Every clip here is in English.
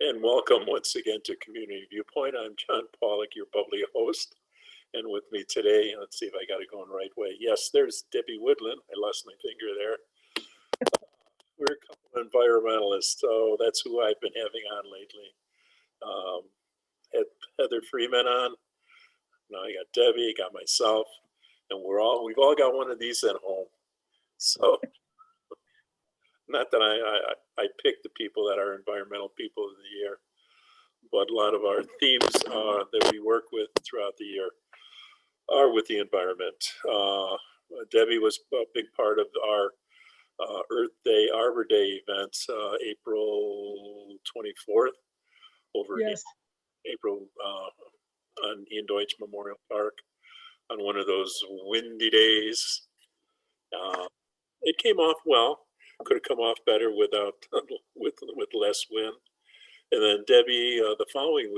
And welcome once again to Community Viewpoint. I'm John Pawlak, your bubbly host. And with me today, let's see if I got it going the right way. Yes, there's Debbie Woodland. I lost my finger there. We're a couple of environmentalists, so that's who I've been having on lately. Um, had Heather Freeman on. Now I got Debbie, got myself, and we've all got one of these at home. So not that I pick the people that are environmental people of the year, but a lot of our themes that we work with throughout the year are with the environment. Debbie was a big part of our Earth Day, Arbor Day event, April 24th, over Yes. April on Ian Deutsch Memorial Park on one of those windy days. It came off well. Could have come off better without with less wind. And then Debbie, the following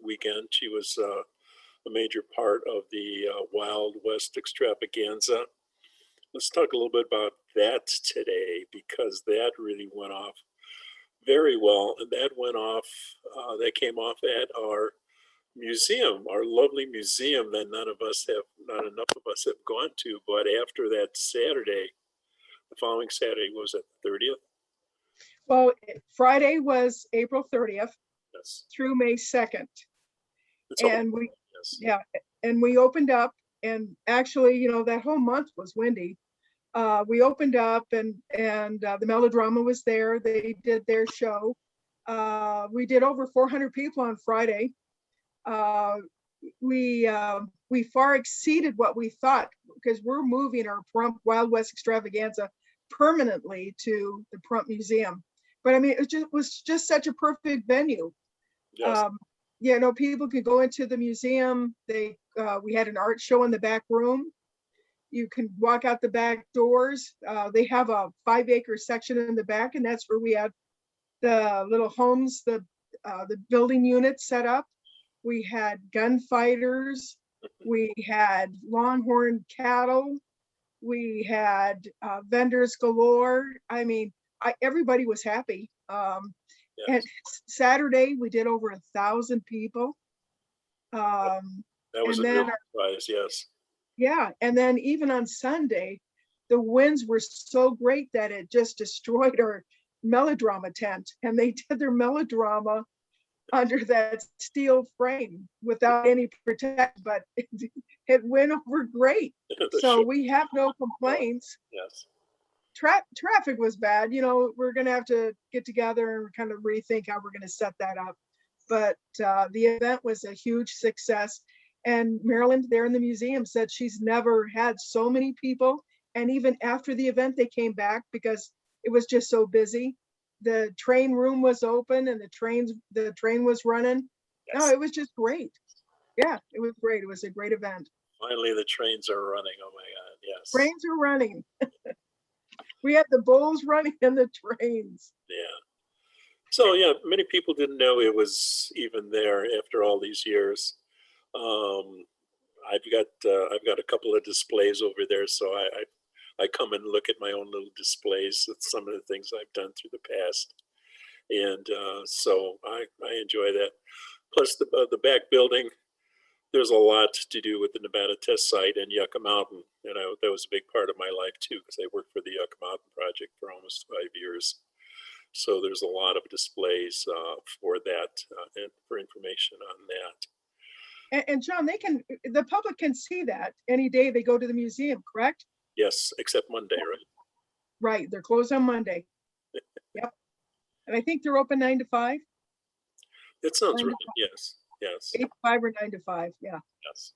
weekend, she was a major part of the Wild West extravaganza. Let's talk a little bit about that today, because that really went off very well. And that came off at our museum, our lovely museum that not enough of us have gone to. But after that Saturday, the following Saturday, was it 30th? Well, Friday was April 30th Yes. through May 2nd. It's And we opened up, and actually, that whole month was windy. We opened up, and the Melodrama was there. They did their show. We did over 400 people on Friday. We far exceeded what we thought, because we're moving our Pahrump Wild West extravaganza permanently to the Pahrump Museum. But I mean, it was just such a perfect venue. Yes. People could go into the museum. We had an art show in the back room. You can walk out the back doors. They have a 5-acre section in the back, and that's where we had the little homes, the building units set up. We had gunfighters. We had longhorn cattle. We had vendors galore. I mean, everybody was happy. Yes. And Saturday we did over 1,000 people. That was a real surprise. Yes. Yeah, and then even on Sunday, the winds were so great that it just destroyed our Melodrama tent, and they did their Melodrama under that steel frame without any protect, but it went over great. So we have no complaints. Yes. Traffic was bad. We're going to have to get together and kind of rethink how we're going to set that up. But the event was a huge success. And Marilyn there in the museum said she's never had so many people. And even after the event, they came back because it was just so busy. The train room was open and the train was running. Yes. No, it was just great. Yeah, it was great. It was a great event. Finally, the trains are running. Oh my God, yes. Trains are running. We had the bulls running and the trains. Yeah. So yeah, many people didn't know it was even there after all these years. I've got a couple of displays over there, so I come and look at my own little displays with some of the things I've done through the past, and so I enjoy that. Plus the back building, there's a lot to do with the Nevada Test Site and Yucca Mountain, and that was a big part of my life too, because I worked for the Yucca Mountain Project for almost 5 years. So there's a lot of displays for that and for information on that. And John, the public can see that any day they go to the museum, correct? Yes, except Monday, right? Right, they're closed on Monday. Yep. And I think they're open 9 to 5. It sounds right. Yes. 8 to 5 or 9 to 5, yeah. Yes.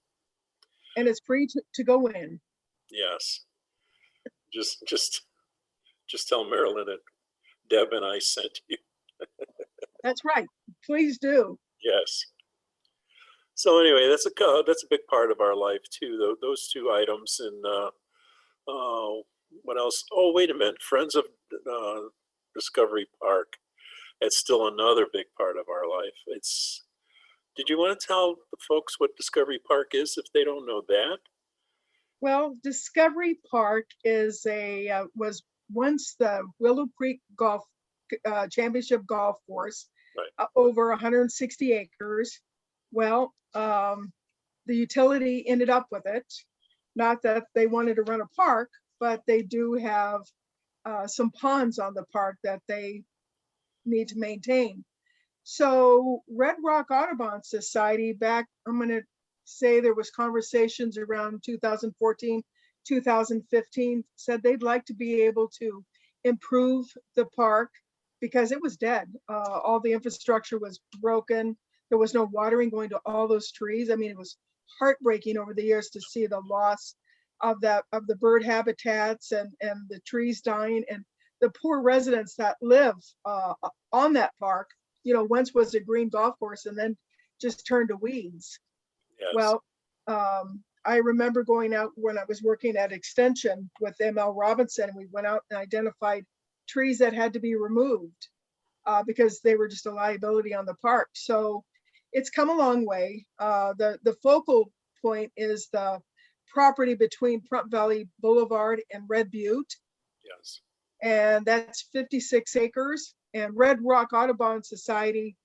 And it's free to go in. Yes. Just tell Marilyn that Deb and I sent you. That's right. Please do. Yes. So anyway, that's a big part of our life too. Those two items, and what else? Oh, wait a minute, Friends of Discovery Park. That's still another big part of our life. Did you want to tell the folks what Discovery Park is if they don't know that? Well, Discovery Park was once the Willow Creek Golf Championship Golf Course. Right. over 160 acres. Well, the utility ended up with it. Not that they wanted to run a park, but they do have some ponds on the park that they need to maintain. So Red Rock Audubon Society back, I'm going to say there was conversations around 2014, 2015, said they'd like to be able to improve the park because it was dead. All the infrastructure was broken. There was no watering going to all those trees. I mean, it was heartbreaking over the years to see the loss of the bird habitats and the trees dying, and the poor residents that live on that park, once was a green golf course and then just turned to weeds. Yes. Well, I remember going out when I was working at Extension with ML Robinson, and we went out and identified trees that had to be removed because they were just a liability on the park. So it's come a long way. The focal point is the property between Front Valley Boulevard and Red Butte. Yes. And that's 56 acres. And Red Rock Audubon Society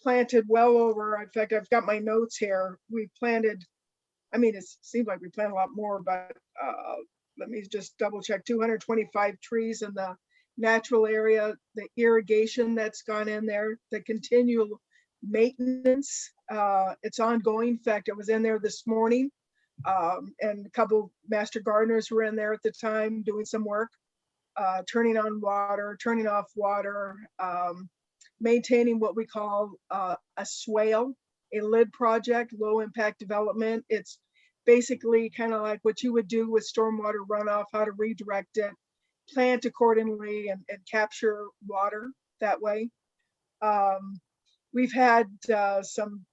planted well over, in fact, I've got my notes here. We planted, I mean, it seems like we planted a lot more, but let me just double check, 225 trees in the natural area, the irrigation that's gone in there, the continual maintenance, it's ongoing. In fact, I was in there this morning, and a couple master gardeners were in there at the time doing some work, turning on water, turning off water, maintaining what we call a swale, a lid project, low impact development. It's basically kind of like what you would do with stormwater runoff, how to redirect it, plant accordingly, and capture water that way. We've had some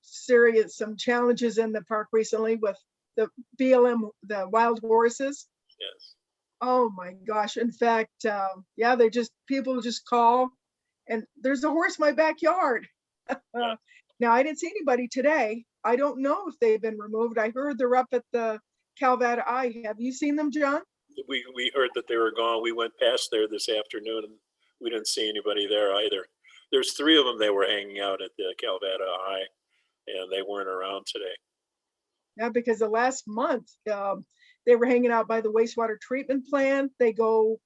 challenges in the park recently with the BLM, the wild horses. Yes. Oh my gosh. In fact, yeah, people just call and there's a horse in my backyard. Yeah. Now, I didn't see anybody today. I don't know if they've been removed. I heard they're up at the Calvada Eye. Have you seen them, John? We heard that they were gone. We went past there this afternoon and we didn't see anybody there either. There's 3 of them that were hanging out at the Calvada Eye, and they weren't around today. Yeah, because the last month they were hanging out by the wastewater treatment plant. They go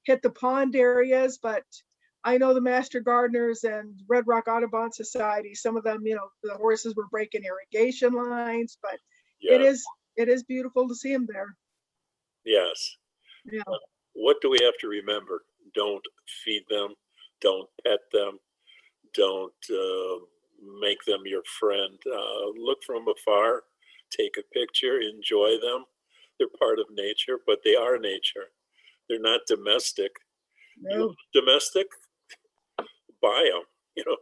hit the pond areas, but I know the master gardeners and Red Rock Audubon Society, some of them, the horses were breaking irrigation lines, but Yeah. it is beautiful to see them there. Yes. Yeah. What do we have to remember? Don't feed them. Don't pet them. Don't make them your friend. Look from afar, take a picture, enjoy them. They're part of nature, but they are nature. They're not domestic. No. Domestic, buy them.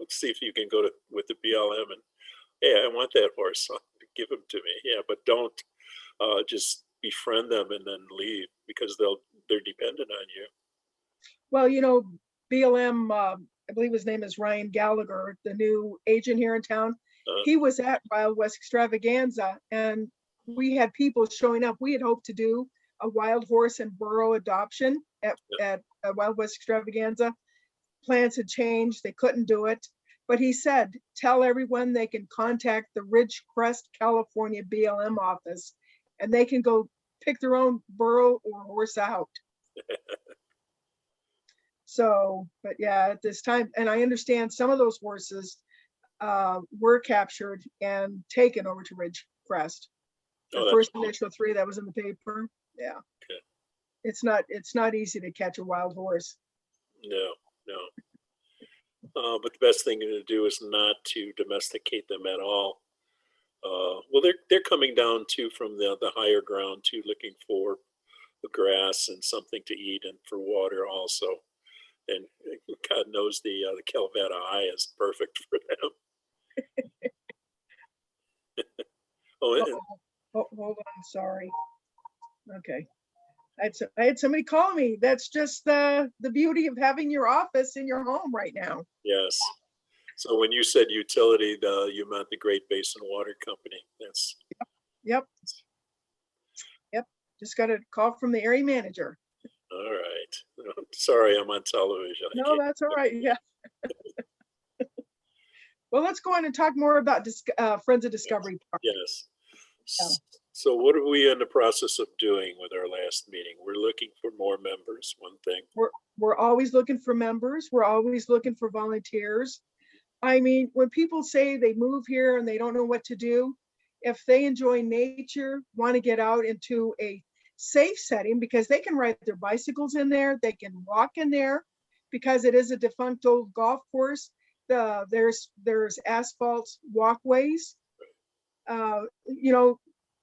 See if you can go with the BLM and, hey, I want that horse. Give him to me. Yeah, but don't just befriend them and then leave because they're dependent on you. Well, BLM, I believe his name is Ryan Gallagher, the new agent here in town. He was at Wild West Extravaganza, and we had people showing up. We had hoped to do a wild horse and burro adoption at Wild West Extravaganza. Plans had changed. They couldn't do it. But he said, tell everyone they can contact the Ridgecrest, California BLM office, and they can go pick their own burro or horse out. So, but yeah, at this time, and I understand some of those horses were captured and taken over to Ridgecrest. The first initial 3 that was in the paper. Yeah. Okay. It's not easy to catch a wild horse. No. But the best thing to do is not to domesticate them at all. Well, they're coming down too from the higher ground too, looking for the grass and something to eat and for water also. And God knows the Calvada Eye is perfect for them. Hold on, sorry. Okay. I had somebody call me. That's just the beauty of having your office in your home right now. Yes. So when you said utility, you meant the Great Basin Water Company. That's. Yep. Just got a call from the area manager. All right. Sorry, I'm on television. No, that's all right. Yeah. Well, let's go on and talk more about Friends of Discovery Park. Yes. Yeah. So what are we in the process of doing with our last meeting? We're looking for more members, one thing. We're always looking for members. We're always looking for volunteers. I mean, when people say they move here and they don't know what to do, if they enjoy nature, want to get out into a safe setting, because they can ride their bicycles in there, they can walk in there, because it is a defunct old golf course. There's asphalt walkways. You know,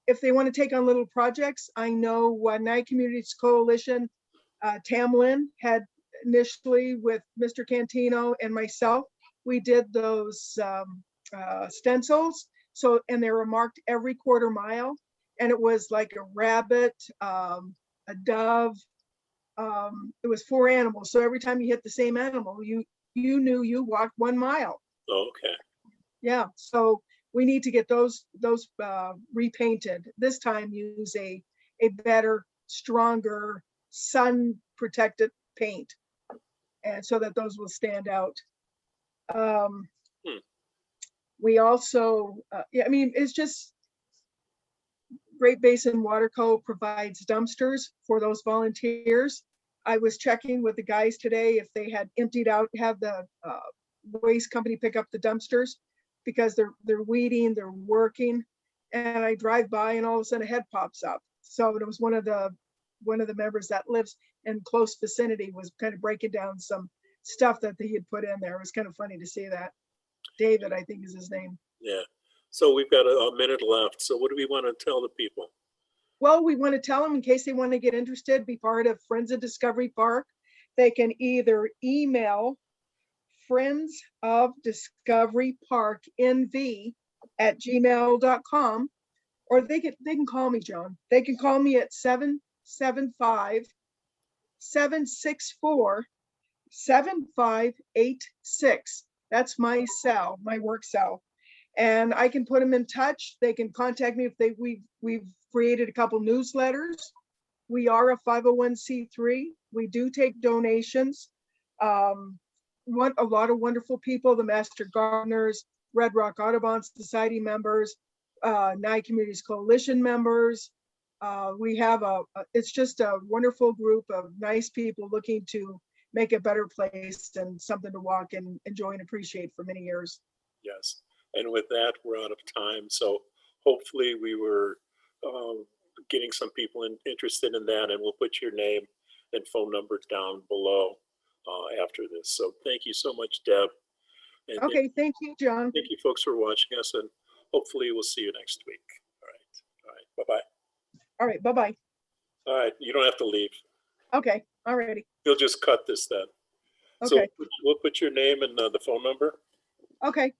if they want to take on little projects, I know Night Communities Coalition, Tamlin had initially with Mr. Cantino and myself, we did those stencils. So, and they were marked every quarter mile, and it was like a rabbit, a dove. It was 4 animals. So every time you hit the same animal, you knew you walked 1 mile. Oh, okay. Yeah. So we need to get those repainted. This time use a better, stronger, sun protected paint, and so that those will stand out. We also, I mean, it's just Great Basin Water Co. provides dumpsters for those volunteers. I was checking with the guys today if they had emptied out, have the waste company pick up the dumpsters, because they're weeding, they're working, and I drive by and all of a sudden a head pops up. So it was one of the members that lives in close vicinity was kind of breaking down some stuff that he had put in there. It was kind of funny to see that. David, I think is his name. Yeah. So we've got a minute left. So what do we want to tell the people? Well, we want to tell them in case they want to get interested, be part of Friends of Discovery Park. They can either email Friends of Discovery Park NV@gmail.com, or they can call me, John. They can call me at 775-764-7586. That's my cell, my work cell. And I can put them in touch. They can contact me if we've created a couple newsletters. We are a 501c3. We do take donations. Want a lot of wonderful people, the Master Gardeners, Red Rock Audubon Society members, Night Communities Coalition members. We have it's just a wonderful group of nice people looking to make a better place and something to walk and enjoy and appreciate for many years. Yes. And with that, we're out of time. So hopefully we were getting some people interested in that, and we'll put your name and phone number down below after this. So thank you so much, Deb. And okay, thank you, John. Thank you folks for watching us, and hopefully we'll see you next week. All right. Bye-bye. All right, bye-bye. All right, you don't have to leave. Okay, all righty. You'll just cut this then. Okay. So we'll put your name and the phone number. Okay.